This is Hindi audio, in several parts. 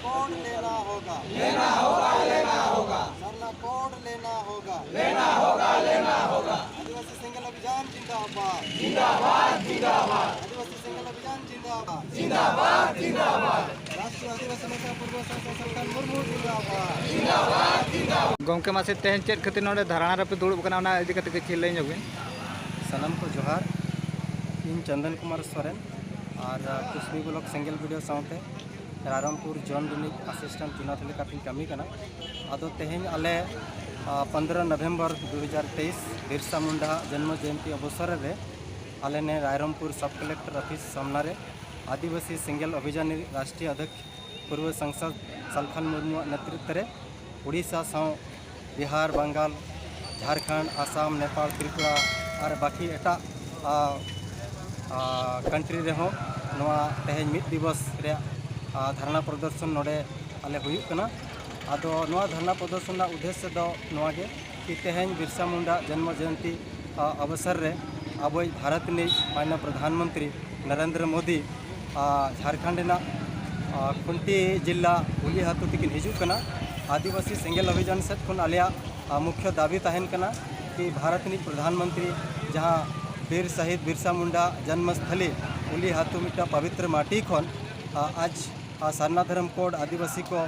कोड लेना होगा, लेना होगा, लेना होगा, सरना कोड लेना होगा, लेना होगा, लेना होगा। आदिवासी सिंगल अभियान जिंदाबाद, जिंदाबाद, जिंदाबाद, आदिवासी सिंगल अभियान जिंदाबाद, जिंदाबाद, जिंदाबाद, राष्ट्रीय आदिवासी नेता पूर्व सांसद सल्खान मुर्मू जिंदाबाद, जिंदाबाद, जिंदाबाद। गमके मासे तेहन चेक खातिर नोडे धारणा रे पे दुड़ुब कना ओना इदी कते के लई जबिन सनम को जोहार इन चंदन कुमार सोरेन और कुशबी ब्लॉक सिंगल वीडियो साउते रायरंगपुर जोन रिनिक असिस्टेंट चुनाव लेकाती कमी कना आदो तेहेन आले 15 नवंबर 2023 बिरसा मुंडा जन्म जयंती अवसर रे आले ने रायरंगपुर सब कलेक्टर ऑफिस सामना रे आदिवासी सिंगल अभियान राष्ट्रीय अध्यक्ष पूर्व सांसद सल्खान मुर्मू नेतृत्व रे उड़ीसा साव बिहार बंगाल झारखंड आसाम नेपाल त्रिपुरा और बाकी एटा कंट्री रेहो नोआ तेहेन मिद दिवस रे धरना प्रदर्शन नोडे आले हुयुक कना आदो नोआ धरना प्रदर्शन उद्देश्य दो नोआ गे कि तेहेन बिरसा मुंडा जन्म जयंती अवसर रे अब भारत ने माननीय प्रधानमंत्री नरेंद्र मोदी झारखंड ना खुंटी जिला हुली हाथू तकिन हिजुक कना आदिवासी सिंगल अभियान सेट खन आलिया मुख्य दाबी तहन कना कि भारत ने प्रधानमंत्री जहाँ वीर शहीद बिरसा मुंडा जन्मस्थली उली हाथू मिट्टा पवित्र माटी खन आज सरना धर्म कोड आदिवासी को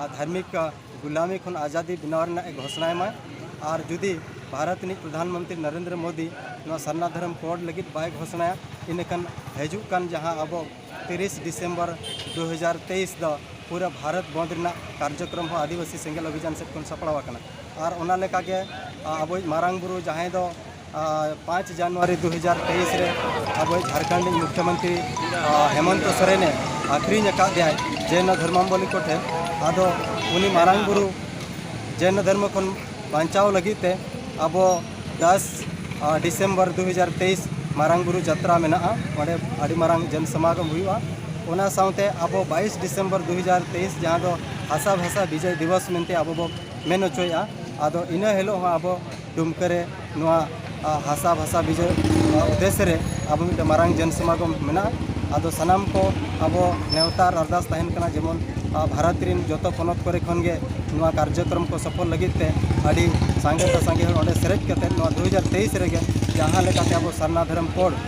धार्मिक गुलामी खन आज़ादी बनावर एक घोषणा में और जुदी भारत ने प्रधानमंत्री नरेंद्र मोदी सरना धर्म कोड लगी बाय घोषणा इनकन हजुकान जहाँ अब 30 दिसंबर 2023 द पूरा भारत बंद कार्यक्रम हो आदिवासी सिंगल अभियान से सपड़ावा और ओना लेका के अब मारांग बुरु जहाँ दो 5 जनवरी 2023 रे अब झारखंड मुख्यमंत्री हेमंत सोरेन आखरी दिया जैन धर्मावली कोठे आदो उनी मारांग बुरु जैन धर्म खन बांचाव लगीते अब 10 दिसंबर 2023 मारांग बुरु जत्रा मेना वडे आदि मारांग जन समागम हुआ ओना साउते अब 22 दिसंबर 2023 जहाँ दो हासा भाषा विजय दिवस मेनते अब बो मेन होचोया आदो इना हेलो अब डुमकरे नोआ हासा भाषा विजय उद्देश्य रे अब मिट मारांग जन समागम मेना आदो सनाम को अब नेवतार अरदास तहन कना जेमन भारत रिन जतो पनत करे खनगे नोआ कार्यक्रम को सफल लगिते आदि सांगे ओंडे सेरेज कते नोआ 2023 रेगे जहाँ लेकाते अब सरना धर्म कोड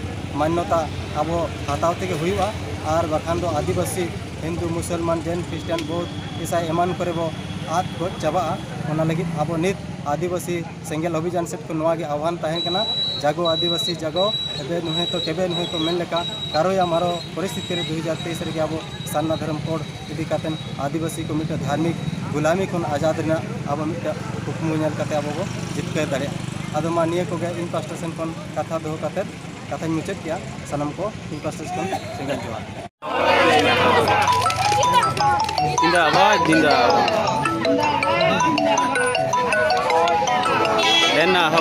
मान्यता अब हाताव तेगे हुआ और बखान दो आदिवासी हिंदू मुसलमान जैन क्रिस्टियन बौद्ध ईसाई एमान करे बो आद गज चाबा ओना लगी अब नित आदिवासी सिंगल अभियान सेट को नोआ गे आह्वान तहन कना जागो आदिवासी जागो एबे नुहे तो केबे नुहे तो मेन लेका कारोया मारो परिस्थिति रे 2023 रे अब सरना धर्म कोड इदी कातेन आदिवासी को मिट धार्मिक गुलामी खन आजाद रेना अब मिट हुकमु नेल काते अब बो जितके दाड़े आदो मा निये को गे इन पास्टेशन खन कथा दो काते कथा मुचाद किया सनम को इन पास्टेशन सिंगल जोहार जिंदाबाद जिंदाबाद लेना हो